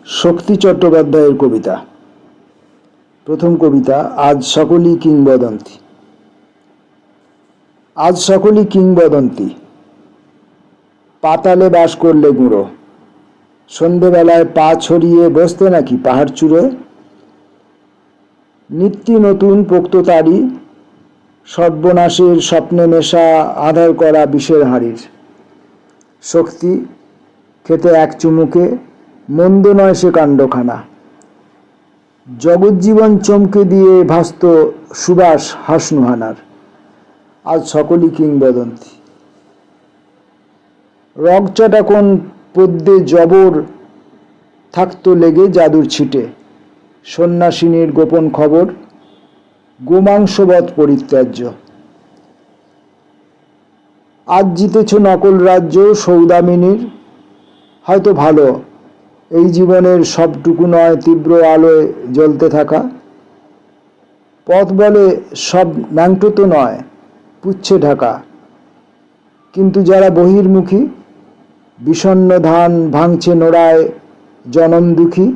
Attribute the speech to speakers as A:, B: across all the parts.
A: শক্তি চট্টোপাধ্যায়ের কবিতা। প্রথম কবিতা, আজ সকলই কিংবদন্তি। আজ সকলই কিংবদন্তি, পাতালে বাস করলে গুঁড়ো, সন্ধেবেলায় পা ছড়িয়ে বসতে নাকি পাহাড় চূড়ে। নিত্যি নতুন পোক্ত তারি, সর্বনাশের স্বপ্নে মেশা আধার করা বিষের হাড়ির। শক্তি খেতে এক চুমুকে, মন্দ নয় সে কাণ্ডখানা। জগজ্জীবন চমকে দিয়ে ভাস্ত সুবাস হাসনুহানার। আজ সকলই কিংবদন্তি। রগচাটা কোন পদ্যে জবর থাকতো লেগে জাদুর ছিটে, সন্ন্যাসিনীর গোপন খবর, গোমাংসবৎ পরিত্যাজ্য। আজ জিতেছ নকল রাজ্য সৌদামিনীর, হয়তো ভালো এই জীবনের সবটুকু নয় তীব্র আলোয় জ্বলতে থাকা। পথ বলে সব ন্যাংটো তো নয়, পুচ্ছে ঢাকা। কিন্তু যারা বহির্মুখী, বিষণ্ণ ধান ভাঙছে নোড়ায় জনম দুঃখী।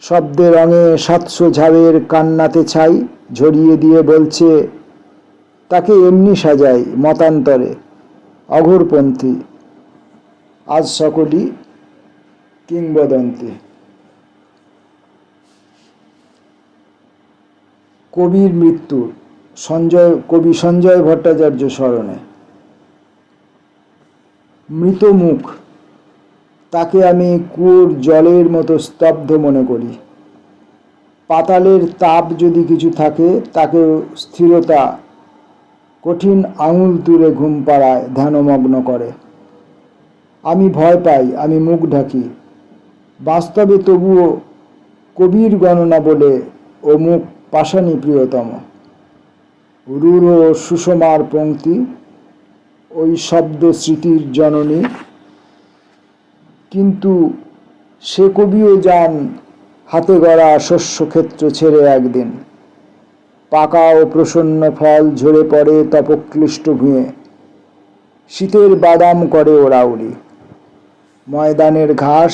A: শব্দে রঙে 700 ঝাড়ের কান্নাতে ছাই ঝরিয়ে দিয়ে বলছে, তাকে এমনি সাজাই মতান্তরে অঘোরপন্থী। আজ সকলই কিংবদন্তি। কবির মৃত্যু, কবি সঞ্জয় ভট্টাচার্য স্মরণে। মৃত মুখ, তাকে আমি কুয়োর জলের মতো স্তব্ধ মনে করি। পাতালের তাপ যদি কিছু থাকে, তাকেও স্থিরতা কঠিন আঙুল তুলে ঘুম পাড়ায় ধ্যানমগ্ন করে। আমি ভয় পাই, আমি মুখ ঢাকি, বাস্তবে তবুও কবির গণনা বলে ও মুখ পাষাণী প্রিয়তম। রূঢ় সুষমার পংক্তি, ওই শব্দ স্মৃতির জননী। কিন্তু সে কবিও যান হাতে গড়া শস্যক্ষেত্র ছেড়ে একদিন। পাকা ও প্রসন্ন ফল ঝরে পড়ে তপক্লিষ্ট ভুঁয়ে, শীতের বাদাম করে ওড়াউড়ি। ময়দানের ঘাস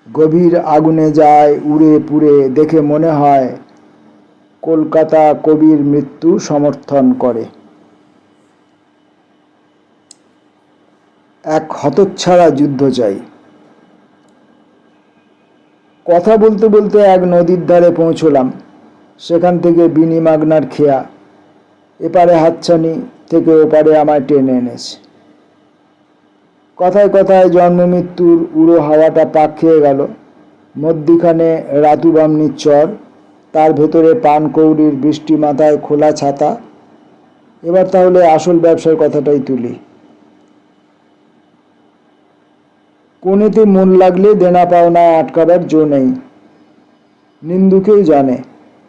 A: গভীর আগুনে যায় উড়ে পুড়ে, দেখে মনে হয় কলকাতা কবির মৃত্যু সমর্থন করে। এক হতচ্ছাড়া যুদ্ধ চাই। কথা বলতে বলতে এক নদীর ধারে পৌঁছলাম। সেখান থেকে বিনি মাগনার খেয়া, এপারে হাতছানি থেকে ওপারে আমায় টেনে এনেছে। কথায় কথায় জন্ম মৃত্যুর উড়ো হাওয়াটা পাক খেয়ে গেল। মধ্যিখানে রাতু বামনির চর, তার ভেতরে পানকৌড়ির বৃষ্টি মাথায় খোলা ছাতা। এবার তাহলে আসল ব্যবসার কথাটাই তুলি। কোনেতে মন লাগলে দেনা পাওনায় আটকাবার জো নেই। নিন্দুকেও জানে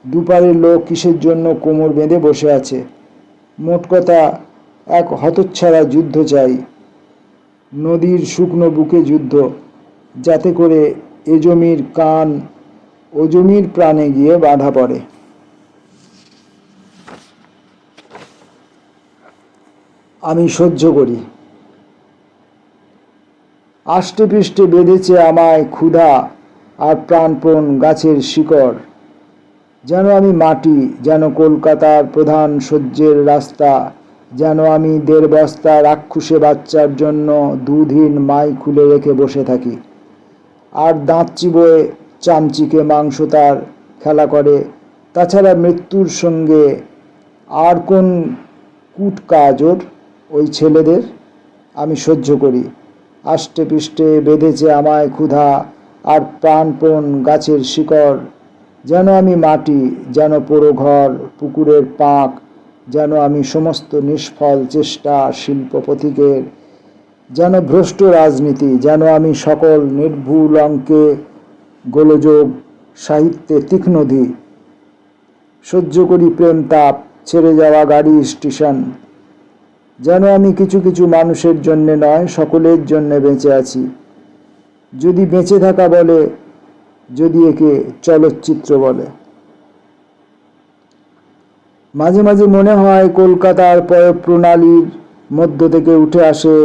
A: দুপারের লোক কিসের জন্য কোমর বেঁধে বসে আছে। মোট কথা, এক হতচ্ছাড়া যুদ্ধ চাই। নদীর শুকনো বুকে যুদ্ধ, যাতে করে এ জমির কান ও জমির প্রাণে গিয়ে বাধা পড়ে। আমি সহ্য করি। আষ্টে পৃষ্ঠে বেঁধেছে আমায় ক্ষুধা আর প্রাণপণ গাছের শিকড়। যেন আমি মাটি, যেন কলকাতার প্রধান সহ্যের রাস্তা, যেন আমি 1.5 বস্তা রাক্ষুসে বাচ্চার জন্য দুধহীন মাই খুলে রেখে বসে থাকি। আর দাঁত চিবোয়ে চামচিকে মাংস তার খেলা করে। তাছাড়া মৃত্যুর সঙ্গে আর কোন কূট কাজ ওর, ওই ছেলেদের? আমি সহ্য করি। আষ্টে পৃষ্ঠে বেঁধেছে আমায় ক্ষুধা আর প্রাণপণ গাছের শিকড়। যেন আমি মাটি, যেন পোড়ো ঘর, পুকুরের পাঁক, যেন আমি সমস্ত নিষ্ফল চেষ্টা শিল্প পথিকের, যেন ভ্রষ্ট রাজনীতি, যেন আমি সকল নির্ভুল অঙ্কে গোলযোগ, সাহিত্যে তীক্ষ্ণধী। সহ্য করি প্রেম তাপ, ছেড়ে যাওয়া গাড়ি স্টেশন। যেন আমি কিছু কিছু মানুষের জন্যে নয়, সকলের জন্যে বেঁচে আছি। যদি বেঁচে থাকা বলে, যদি একে চলচ্চিত্র বলে। মাঝে মাঝে মনে হয় কলকাতার প্রণালীর মধ্য থেকে উঠে আসে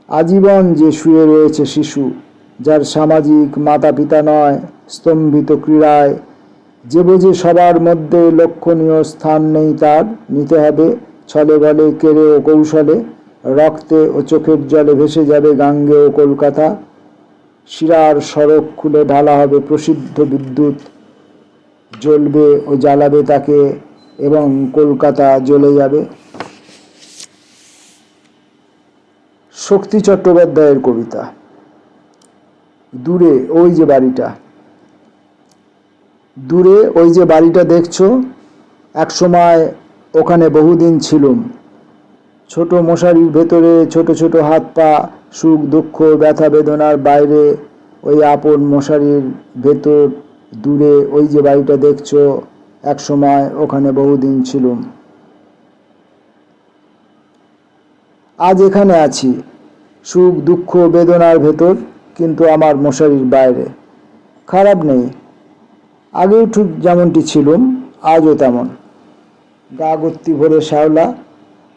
A: আজীবন যে শুয়ে রয়েছে শিশু, যার সামাজিক মাতা পিতা নয়, স্তম্ভিত ক্রীড়ায় যে বোঝে সবার মধ্যে লক্ষণীয় স্থান নেই তার, নিতে হবে ছলে বলে কেড়ে ও কৌশলে, রক্তে ও চোখের জলে ভেসে যাবে গাঙ্গে ও কলকাতা, শিরার সড়ক খুলে ঢালা হবে প্রসিদ্ধ বিদ্যুৎ, জ্বলবে ও জ্বালাবে তাকে এবং কলকাতা জ্বলে যাবে। শক্তি চট্টোপাধ্যায়ের কবিতা। দূরে ওই যে বাড়িটা, দূরে ওই যে বাড়িটা দেখছো, একসময় ওখানে বহুদিন ছিলুম। ছোট মশারির ভেতরে ছোট ছোট হাত পা, সুখ দুঃখ ব্যথা বেদনার বাইরে ওই আপন মশারির ভেতর, দূরে ওই যে বাড়িটা দেখছো, একসময় ওখানে বহুদিন ছিলুম। আজ এখানে আছি সুখ দুঃখ বেদনার ভেতর, কিন্তু আমার মশারির বাইরে। খারাপ নেই, আগেও ঠিক যেমনটি ছিলুম আজও তেমন। গা গত্তি ভরে শ্যাওলা,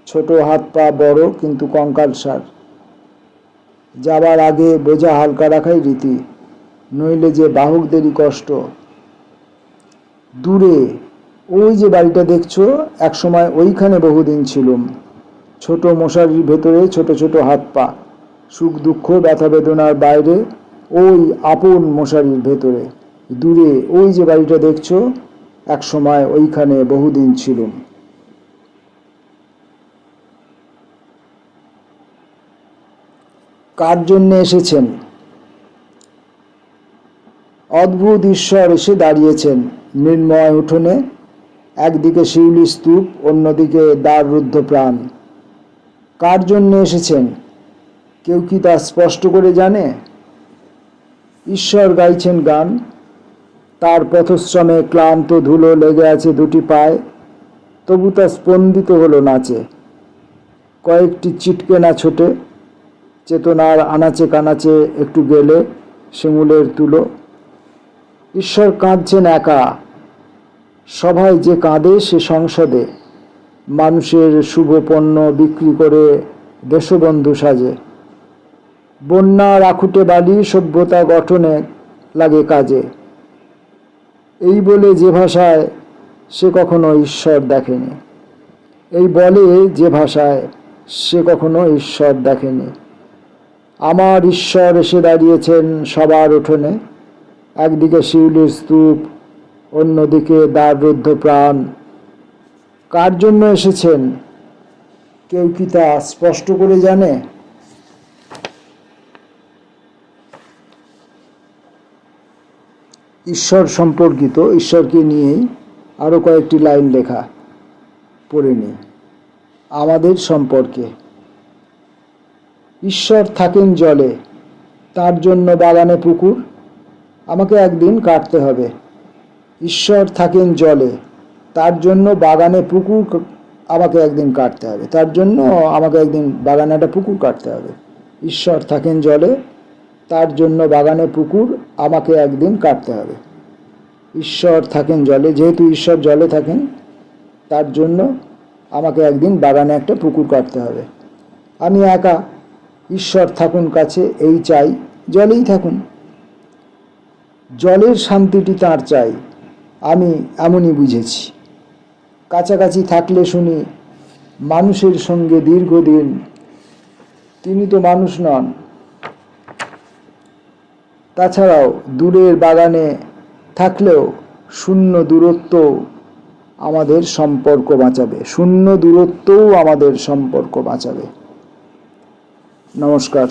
A: ছোট হাত পা বড় কিন্তু কঙ্কালসার। যাবার আগে বোঝা হালকা রাখাই রীতি, নইলে যে বাহকদেরই কষ্ট। দূরে ওই যে বাড়িটা দেখছো, একসময় ওইখানে বহুদিন ছিলুম। ছোট মশারির ভেতরে ছোট ছোট হাত পা, সুখ দুঃখ ব্যথা বেদনার বাইরে ওই আপন মশারির ভেতরে, দূরে ওই যে বাড়িটা দেখছো, একসময় ওইখানে বহুদিন ছিলুম। কার জন্য এসেছেন? অদ্ভুত ঈশ্বর এসে দাঁড়িয়েছেন মৃন্ময় উঠোনে, একদিকে শিউলি স্তূপ, অন্যদিকে দ্বাররুদ্ধ প্রাণ। কার জন্য এসেছেন কেউ কি তা স্পষ্ট করে জানে? ঈশ্বর গাইছেন গান, তার পথশ্রমে ক্লান্ত ধুলো লেগে আছে দুটি পায়ে, তবু তা স্পন্দিত হলো নাচে। কয়েকটি চিটকে না ছোটে, চেতনার আনাচে কানাচে একটু গেলে শিমুলের তুলো। ঈশ্বর কাঁদছেন একা, সভায় যে কাঁদে সে সংসদে, মানুষের শুভ পণ্য বিক্রি করে দেশবন্ধু সাজে। বন্যার আখুটে বালি সভ্যতা গঠনে লাগে কাজে, এই বলে যে ভাষায় সে কখনো ঈশ্বর দেখেনি, এই বলে যে ভাষায় সে কখনো ঈশ্বর দেখেনি। আমার ঈশ্বর এসে দাঁড়িয়েছেন সবার উঠোনে, একদিকে শিউলির স্তূপ, অন্যদিকে দ্বাররুদ্ধ প্রাণ। কার জন্য এসেছেন কেউ কি তা স্পষ্ট করে জানে? ঈশ্বর সম্পর্কিত, ঈশ্বরকে নিয়েই আরও কয়েকটি লাইন লেখা, পড়ে নিই। আমাদের সম্পর্কে। ঈশ্বর থাকেন জলে, তার জন্য বাগানে পুকুর, আমাকে একদিন কাটতে হবে। ঈশ্বর থাকেন জলে, তার জন্য বাগানে পুকুর আমাকে একদিন কাটতে হবে, তার জন্য আমাকে একদিন বাগানে একটা পুকুর কাটতে হবে। ঈশ্বর থাকেন জলে, তার জন্য বাগানে পুকুর আমাকে একদিন কাটতে হবে। ঈশ্বর থাকেন জলে, যেহেতু ঈশ্বর জলে থাকেন, তার জন্য আমাকে একদিন বাগানে একটা পুকুর কাটতে হবে। আমি একা, ঈশ্বর থাকুন কাছে এই চাই, জলেই থাকুন। জলের শান্তিটি তাঁর চাই, আমি এমনই বুঝেছি। কাছাকাছি থাকলে শুনি মানুষের সঙ্গে দীর্ঘদিন, তিনি তো মানুষ নন। তাছাড়াও দূরের বাগানে থাকলেও শূন্য দূরত্ব আমাদের সম্পর্ক বাঁচাবে, শূন্য দূরত্বও আমাদের সম্পর্ক বাঁচাবে। নমস্কার।